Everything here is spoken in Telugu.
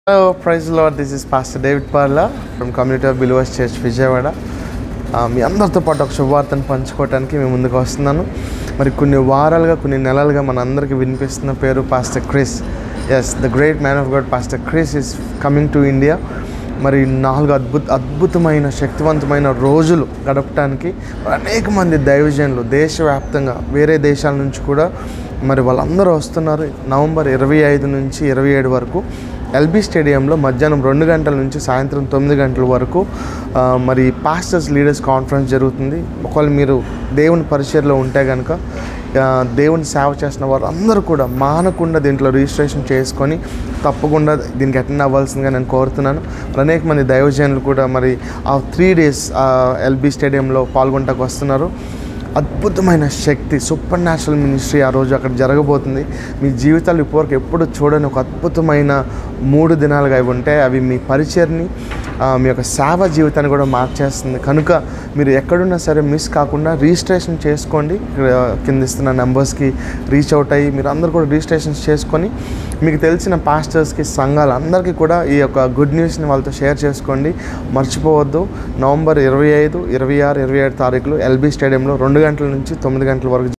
Hello, praise the Lord. This is Pastor David Parla from Community of Believers Church, Vijayawada. మీ అందరితో పాటు ఒక శుభవార్తను పంచుకోవడానికి మేము ముందుకు వస్తున్నాను. మరి కొన్ని వారాలుగా కొన్ని నెలలుగా మన అందరికీ వినిపిస్తున్న పేరు pastor Chris. Yes, the great man of God pastor Chris is coming to India. మరి 4 అద్భుతమైన శక్తివంతమైన రోజులు గడపడానికి అనేక మంది దైవజనులు దేశవ్యాప్తంగా వేరే దేశాల నుంచి కూడా మరి వాళ్ళందరూ వస్తున్నారు. నవంబర్ 25 నుంచి 27 వరకు ఎల్బీ స్టేడియంలో మధ్యాహ్నం 2 గంటల నుంచి సాయంత్రం 9 గంటల వరకు మరి పాస్టర్స్ లీడర్స్ కాన్ఫరెన్స్ జరుగుతుంది. ఒకవేళ మీరు దేవుని పరిచర్లో ఉంటే కనుక దేవుని సేవ చేసిన వారు అందరూ కూడా మానకుండా దీంట్లో రిజిస్ట్రేషన్ చేసుకొని తప్పకుండా దీనికి అటెండ్ అవ్వాల్సిందిగా నేను కోరుతున్నాను. అనేక మంది దైవజనులు కూడా మరి ఆ 3 days ఎల్బీ స్టేడియంలో పాల్గొనడానికి వస్తున్నారు. అద్భుతమైన శక్తి, సూపర్ న్యాచురల్ మినిస్ట్రీ ఆ రోజు అక్కడ జరగబోతుంది. మీ జీవితాలు ఇప్పటివరకు ఎప్పుడు చూడని ఒక అద్భుతమైన 3 దినాలుగా అవి ఉంటాయి. అవి మీ పరిచర్ని, మీ యొక్క సేవ జీవితాన్ని కూడా మార్చేస్తుంది. కనుక మీరు ఎక్కడున్నా సరే మిస్ కాకుండా రిజిస్ట్రేషన్ చేసుకోండి. కింద ఇస్తున్న నెంబర్స్కి రీచ్ అవుట్ అయ్యి మీరు అందరూ కూడా రిజిస్ట్రేషన్స్ చేసుకొని మీకు తెలిసిన పాస్టర్స్కి, సంఘాలు అందరికీ కూడా ఈ యొక్క గుడ్ న్యూస్ని వాళ్ళతో షేర్ చేసుకోండి. మర్చిపోవద్దు. నవంబర్ 25, 26, 27 తారీఖులు ఎల్బీ స్టేడియంలో 2 గంటల నుంచి 9 గంటల వరకు